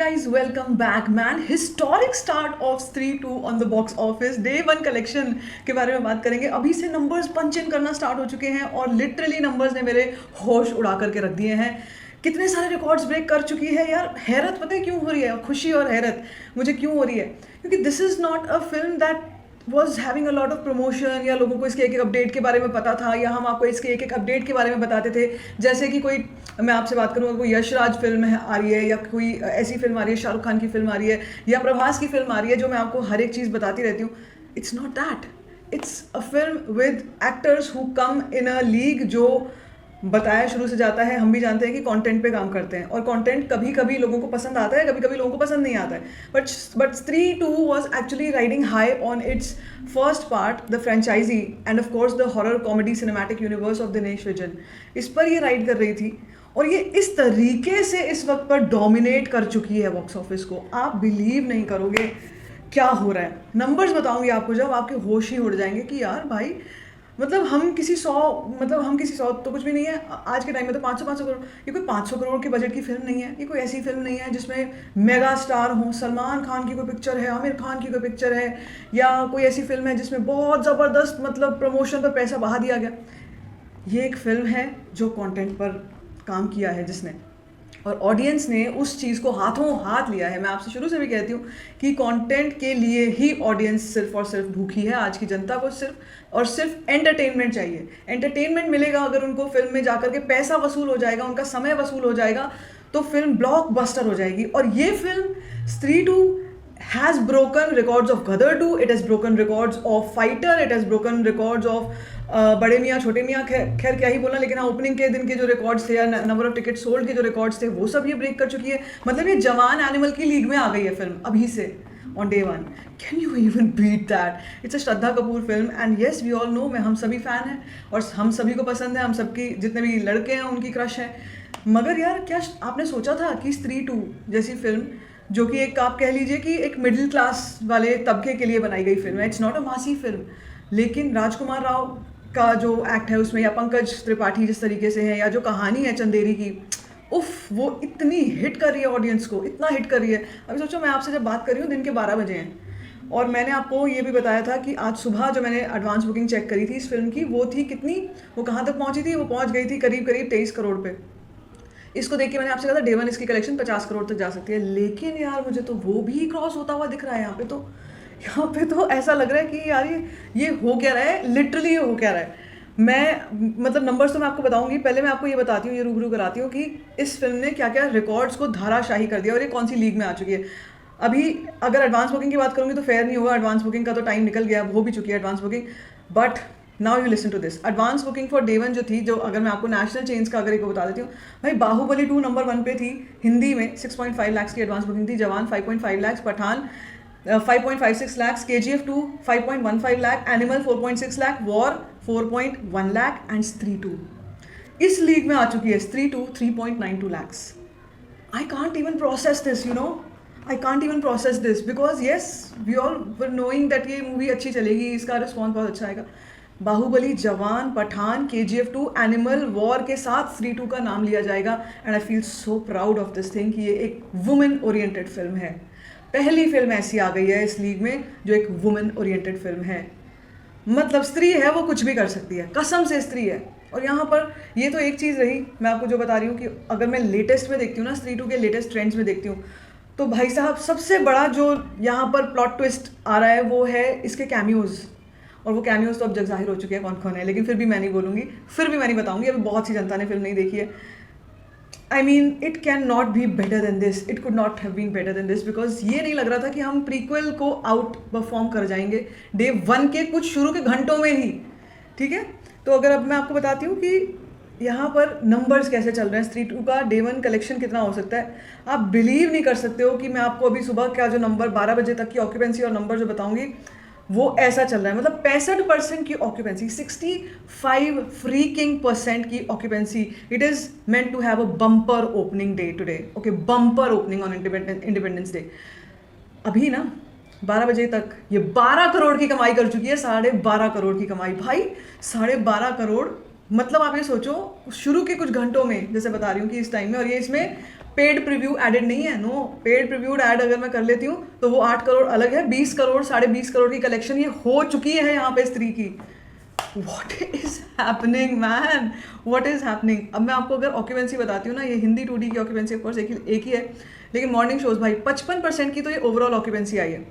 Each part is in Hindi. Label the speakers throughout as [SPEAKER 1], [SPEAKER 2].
[SPEAKER 1] guys, welcome back man. Historic start of Stree 2 on the box office. Day 1 collection के बारे में बात करेंगे. अभी से नंबर्स पंच इन करना स्टार्ट हो चुके हैं और लिटरली नंबर्स ने मेरे होश उड़ा करके रख दिए हैं. कितने सारे रिकॉर्ड्स ब्रेक कर चुकी है यार. हैरत पता है क्यों हो रही है, खुशी और हैरत मुझे क्यों हो रही है, क्योंकि this is not a film that was having a lot of promotion या लोगों को इसके एक एक अपडेट के बारे में पता था या हम आपको इसके एक एक अपडेट के बारे में बताते थे. जैसे कि कोई, मैं आपसे बात करूँगा, कोई यशराज फिल्म है आ रही है या कोई ऐसी फिल्म आ रही है, शाहरुख खान की फिल्म आ रही है या प्रभास की फिल्म आ रही है, जो मैं आपको हर एक चीज़ बताती रहती हूँ. It's not that. It's a film with actors who come in a league जो बताया शुरू से जाता है. हम भी जानते हैं कि कंटेंट पे काम करते हैं और कंटेंट कभी कभी लोगों को पसंद आता है, कभी कभी लोगों को पसंद नहीं आता है. But Stree 2 was actually riding high on its first part, the franchise and of course the horror comedy cinematic universe of Dinesh Vijan. इस पर ये राइड कर रही थी और ये इस तरीके से इस वक्त पर डोमिनेट कर चुकी है बॉक्स ऑफिस को. आप बिलीव नहीं करोगे क्या हो रहा है. नंबर्स बताऊंगी आपको जब आपके होश ही उड़ जाएंगे कि यार भाई, मतलब हम किसी 100 तो कुछ भी नहीं है आज के टाइम में. तो 500 करोड़, ये कोई 500 करोड़ के बजट की फिल्म नहीं है. ये कोई ऐसी फिल्म नहीं है जिसमें मेगा स्टार हो. सलमान खान की कोई पिक्चर है, आमिर खान की कोई पिक्चर है, या कोई ऐसी फिल्म है जिसमें बहुत ज़बरदस्त मतलब प्रमोशन पर पैसा बहा दिया गया. ये एक फिल्म है जो कंटेंट पर काम किया है जिसने, और ऑडियंस ने उस चीज़ को हाथों हाथ लिया है. मैं आपसे शुरू से भी कहती हूँ कि कंटेंट के लिए ही ऑडियंस सिर्फ और सिर्फ भूखी है. आज की जनता को सिर्फ और सिर्फ एंटरटेनमेंट चाहिए. एंटरटेनमेंट मिलेगा अगर उनको फिल्म में जाकर के पैसा वसूल हो जाएगा, उनका समय वसूल हो जाएगा, तो फिल्म ब्लॉकबस्टर हो जाएगी. और ये फिल्म स्त्री 2 has broken records of Gadar 2, it has broken records of Fighter, it has broken records of बड़े मियाँ छोटे मियाँ. खैर क्या ही बोलना, लेकिन हाँ, ओपनिंग के दिन के जो रिकॉर्ड्स थे या नंबर ऑफ टिकट सोल्ड के जो रिकॉर्ड्स थे वो सब ये ब्रेक कर चुकी है. मतलब ये जवान एनिमल की लीग में आ गई है फिल्म अभी से on day 1. Can you even beat that. It's a Shraddha Kapoor film and yes we all know, मैं हम सभी फ़ैन हैं और हम सभी को पसंद है, हम सबकी जितने भी लड़के हैं उनकी क्रश है. मगर यार, क्या आपने सोचा था कि स्त्री 2 जैसी फिल्म, जो कि एक आप कह लीजिए कि एक मिडिल क्लास वाले तबके के लिए बनाई गई फिल्म है, इट्स नॉट अ मासी फिल्म, लेकिन राजकुमार राव का जो एक्ट है उसमें, या पंकज त्रिपाठी जिस तरीके से है, या जो कहानी है चंदेरी की, उफ, वो इतनी हिट कर रही है ऑडियंस को, इतना हिट कर रही है. अभी सोचो, मैं आपसे जब बात कर रही हूँ दिन के 12 बजे हैं और मैंने आपको ये भी बताया था कि आज सुबह जो मैंने एडवांस बुकिंग चेक करी थी इस फिल्म की, वो थी कितनी, वो कहाँ तक पहुँची थी, वो पहुँच गई थी करीब करीब 23 करोड़ पे. इसको देख के मैंने आपसे कहा था डे 1 इसकी कलेक्शन 50 करोड़ तक जा सकती है, लेकिन यार मुझे तो वो भी क्रॉस होता हुआ दिख रहा है. यहाँ पे तो ऐसा लग रहा है कि यार ये हो क्या रहा है, लिटरली ये हो क्या रहा है. मैं मतलब नंबर्स तो मैं आपको बताऊंगी, पहले मैं आपको ये बताती हूँ, ये रूबरू कराती हूँ कि इस फिल्म ने क्या क्या रिकॉर्ड्स को धाराशाही कर दिया और ये कौन सी लीग में आ चुकी है. अभी अगर एडवांस बुकिंग की बात करूँगी तो फेयर नहीं होगा, एडवांस बुकिंग का तो टाइम निकल गया, हो भी चुकी है advance booking. But now you listen to this. Advance booking for day 1 जो थी, जो अगर मैं आपको नेशनल चेंज का अगर एक बता देती हूँ, भाई बाहुबली 2 नंबर 1 पे थी हिंदी में, 6.5 लाख की एडवांस बुकिंग थी. Jawan 5.5 lakh, Pathaan 5.56 lakh, KGF 2 5.15 lakh, Animal 4.6 lakh, War 4.1 lakh and Stree 2 इस लीग में आ चुकी है. स्त्री 2 3.92 lakhs. I can't even process this, you know. I can't even process this because yes, we all were knowing that ये मूवी अच्छी चलेगी, इसका रिस्पॉन्स बहुत अच्छा आएगा. बाहुबली, जवान, पठान, KGF 2, एनिमल, वॉर के साथ स्त्री 2 का नाम लिया जाएगा. And I feel so proud of this thing कि ये एक वुमेन ओरिएंटेड फिल्म है. पहली फिल्म ऐसी आ गई है इस लीग में जो एक वुमेन ओरिएंटेड फिल्म है. मतलब स्त्री है, वो कुछ भी कर सकती है, कसम से स्त्री है. और यहाँ पर ये तो एक चीज़ रही, मैं आपको जो बता रही हूँ कि अगर मैं लेटेस्ट में देखती हूँ ना, स्त्री 2 के लेटेस्ट ट्रेंड्स में देखती हूँ, तो भाई साहब सबसे बड़ा जो यहाँ पर प्लॉट ट्विस्ट आ रहा है वो है इसके कैमियोज़. और वो कैमियोज़ तो अब जग जाहिर हो चुके हैं कौन कौन है, लेकिन फिर भी मैं नहीं बोलूँगी, फिर भी मैं नहीं बताऊँगी. अभी बहुत सी जनता ने फिल्म नहीं देखी है. I mean it can not be better than this, it could not have been better than this, because ये नहीं लग रहा था कि हम प्रीक्वल को आउट परफॉर्म कर जाएंगे डे 1 के कुछ शुरू के घंटों में ही. ठीक है, तो अगर अब मैं आपको बताती हूँ कि यहाँ पर नंबर्स कैसे चल रहे हैं. स्त्री 2 का डे 1 कलेक्शन कितना हो सकता है, आप बिलीव नहीं कर सकते हो कि मैं आपको अभी सुबह का जो नंबर 12 बजे तक की ऑक्यूपेंसी और नंबर जो बताऊंगी वो ऐसा चल रहा है. मतलब 65% की ऑक्यूपेंसी, 65 फ्रीकिंग% की occupancy. It is meant to have a bumper opening day today. Okay, bumper opening on Independence Day. अभी ना 12 बजे तक ये 12 करोड़ की कमाई कर चुकी है. 12.5 करोड़ की कमाई भाई, 12.5 करोड़. मतलब आप ये सोचो, शुरू के कुछ घंटों में, जैसे बता रही हूँ कि इस टाइम में, और ये इसमें पेड प्रीव्यू एडेड नहीं है, नो। पेड प्रीव्यूड ऐड अगर मैं कर लेती हूँ तो वो 8 करोड़ अलग है, 20 करोड़ 20.5 करोड़ की कलेक्शन ये हो चुकी है यहाँ पे स्त्री की। What is happening man? What is happening? अब मैं आपको अगर ऑक्यूपेंसी बताती हूँ ना, ये हिंदी 2D की ऑक्यूपेंसी ऑफकोर्स एक ही है, लेकिन मॉर्निंग शोज भाई 55% की तो ये ओवरऑल ऑक्यूपेंसी आई है।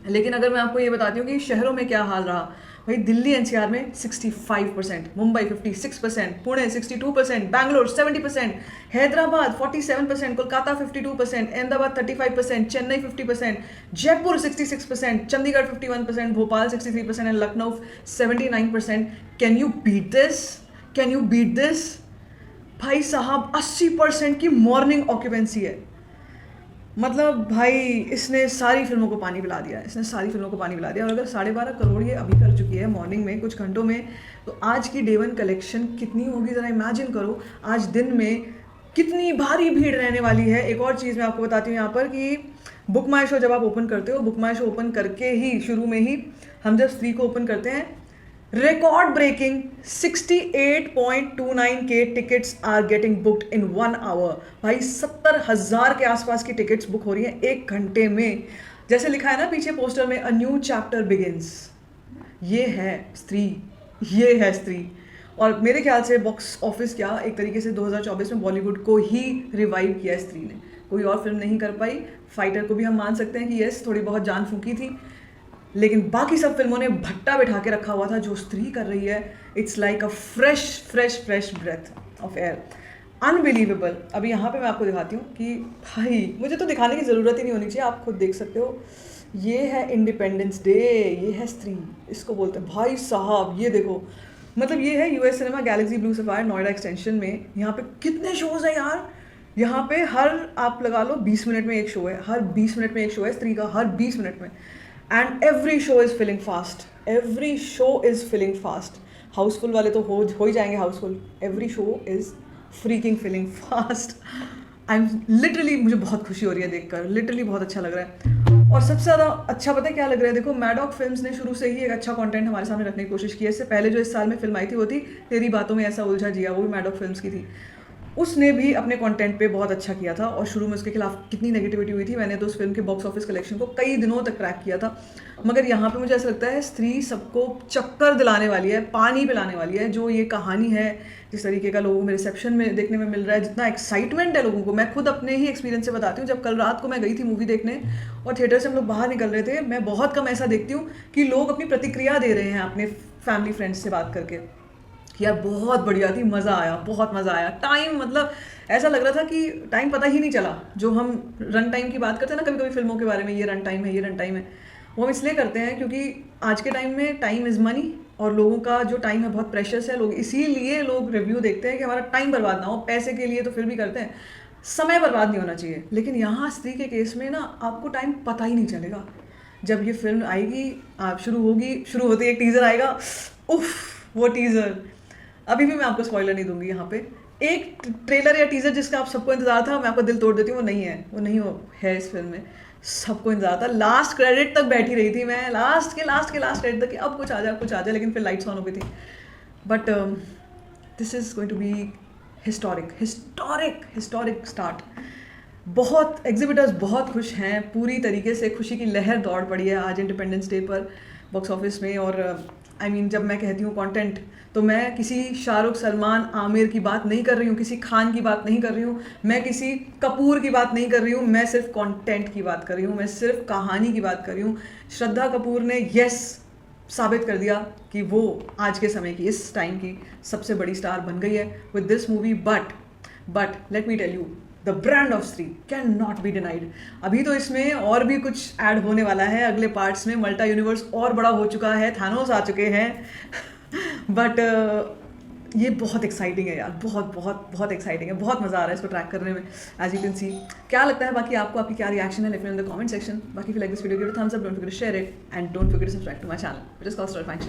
[SPEAKER 1] लेकिन अगर मैं आपको ये बताती हूँ कि शहरों में क्या हाल रहा, भाई दिल्ली एनसीआर में 65%, Mumbai 56%, Pune 62%, Bangalore 70%, Hyderabad 47%, Kolkata 52%, Ahmedabad 35%, Chennai 50%, Jaipur 66%, Chandigarh 51%, Bhopal 63% and Lucknow 79%। Can you beat this? Can you beat this? भाई साहब 80% की मॉर्निंग ऑक्यूपेंसी है। मतलब भाई इसने सारी फिल्मों को पानी पिला दिया है, इसने सारी फिल्मों को पानी पिला दिया। और अगर 12.5 करोड़ ये अभी कर चुकी है मॉर्निंग में कुछ घंटों में, तो आज की डे 1 कलेक्शन कितनी होगी ज़रा इमेजिन करो। आज दिन में कितनी भारी भीड़ रहने वाली है। एक और चीज़ मैं आपको बताती हूँ यहाँ पर कि बुक माई शो जब आप ओपन करते हो, बुक माई शो ओपन करके ही शुरू में ही हम जब स्त्री को ओपन करते हैं, record breaking 68.29K tickets are getting booked in 1 hour. भाई 70,000 के आसपास की टिकट्स बुक हो रही हैं 1 घंटे में। जैसे लिखा है ना पीछे पोस्टर में, अ न्यू चैप्टर बिगिंस। ये है स्त्री, ये है स्त्री। और मेरे ख्याल से बॉक्स ऑफिस क्या एक तरीके से 2024 में बॉलीवुड को ही रिवाइव किया स्त्री ने। कोई और फिल्म नहीं कर पाई। फाइटर को भी हम मान सकते हैं कि यस थोड़ी बहुत जान फूकी थी, लेकिन बाकी सब फिल्मों ने भट्टा बैठा के रखा हुआ था। जो स्त्री कर रही है, it's like a fresh breath of air, unbelievable. अभी यहाँ पे मैं आपको दिखाती हूँ कि भाई मुझे तो दिखाने की ज़रूरत ही नहीं होनी चाहिए, आप खुद देख सकते हो। ये है इंडिपेंडेंस डे, ये है स्त्री, इसको बोलते हैं। भाई साहब ये देखो, मतलब ये है US cinema Galaxy blue sapphire Noida extension में। यहाँ पे कितने शोज़ हैं यार। यहाँ पे हर आप लगा लो 20 मिनट में एक शो है, हर 20 मिनट में एक शो है स्त्री का, हर 20 मिनट में। And every show is filling fast, every show is filling fast. Housefull वाले तो हो ही जाएंगे housefull, every show is freaking filling fast. I am literally, मुझे बहुत खुशी हो रही है देखकर, लिटरली बहुत अच्छा लग रहा है। और सबसे ज़्यादा अच्छा पता है क्या लग रहा है, देखो मैडॉक फिल्म्स ने शुरू से ही एक अच्छा कंटेंट हमारे सामने रखने की कोशिश की है। इससे पहले जो इस साल में फिल्म आई थी वो थी तेरी बातों में ऐसा उलझा जिया, वो भी मैडॉक फिल्म्स की थी। उसने भी अपने कंटेंट पे बहुत अच्छा किया था और शुरू में उसके खिलाफ कितनी नेगेटिविटी हुई थी। मैंने तो उस फिल्म के बॉक्स ऑफिस कलेक्शन को कई दिनों तक ट्रैक किया था। मगर यहाँ पे मुझे ऐसा लगता है स्त्री सबको चक्कर दिलाने वाली है, पानी पिलाने वाली है। जो ये कहानी है, जिस तरीके का लोगों में रिसेप्शन में देखने में मिल रहा है, जितना एक्साइटमेंट है लोगों को, मैं खुद अपने ही एक्सपीरियंस से बताती हूँ। जब कल रात को मैं गई थी मूवी देखने और थिएटर से हम लोग बाहर निकल रहे थे, मैं बहुत कम ऐसा देखती हूँ कि लोग अपनी प्रतिक्रिया दे रहे हैं अपने फैमिली फ्रेंड्स से बात करके, यार बहुत बढ़िया थी, मज़ा आया, बहुत मज़ा आया। टाइम मतलब ऐसा लग रहा था कि टाइम पता ही नहीं चला। जो हम रन टाइम की बात करते हैं ना कभी कभी फिल्मों के बारे में, ये रन टाइम है, ये रन टाइम है, वो हम इसलिए करते हैं क्योंकि आज के टाइम में टाइम इज़ मनी और लोगों का जो टाइम है बहुत प्रेशियस है। लोग इसीलिए लोग रिव्यू देखते हैं कि हमारा टाइम बर्बाद ना हो। पैसे के लिए तो फिर भी करते हैं, समय बर्बाद नहीं होना चाहिए। लेकिन यहाँ स्त्री के केस में ना आपको टाइम पता ही नहीं चलेगा। जब ये फिल्म आएगी, आप शुरू होते ही एक टीज़र आएगा, उफ वो टीज़र, अभी भी मैं आपको स्पॉइलर नहीं दूंगी। यहाँ पे एक ट्रेलर या टीज़र जिसका आप सबको इंतजार था, मैं आपको दिल तोड़ देती हूँ, वो नहीं है इस फिल्म में। सबको इंतजार था, लास्ट क्रेडिट तक बैठी रही थी मैं, लास्ट क्रेडिट तक कि अब कुछ आ जाए, लेकिन फिर लाइट्स ऑन हो गई थी। But this is going to be historic start. बहुत एग्जिबिटर्स बहुत खुश हैं, पूरी तरीके से खुशी की लहर दौड़ पड़ी है आज इंडिपेंडेंस डे पर बॉक्स ऑफिस में। और आई मीन जब मैं कहती हूँ कंटेंट, तो मैं किसी शाहरुख, सलमान, आमिर की बात नहीं कर रही हूँ, किसी खान की बात नहीं कर रही हूँ, मैं किसी कपूर की बात नहीं कर रही हूँ, मैं सिर्फ कंटेंट की बात कर रही हूँ, मैं सिर्फ कहानी की बात कर रही हूँ। श्रद्धा कपूर ने यस साबित कर दिया कि वो आज के समय की, इस टाइम की सबसे बड़ी स्टार बन गई है with this movie. But let me tell you, the brand of Stree can not be denied. अभी तो इसमें और भी कुछ ऐड होने वाला है अगले पार्ट्स में। मल्टा यूनिवर्स और बड़ा हो चुका है, थानोस आ चुके हैं। बट ये बहुत एक्साइटिंग है यार, बहुत एक्साइटिंग है, बहुत मज़ा आ रहा है इसको ट्रैक करने में, एज यू कैन सी। क्या लगता है बाकी आपको, आपकी क्या रिएक्शन है, let me know in the comment section. बाकी if you like this video, give it a thumbs up, don't forget to share it and don't forget to subscribe to my channel, which is called Story Fine Share.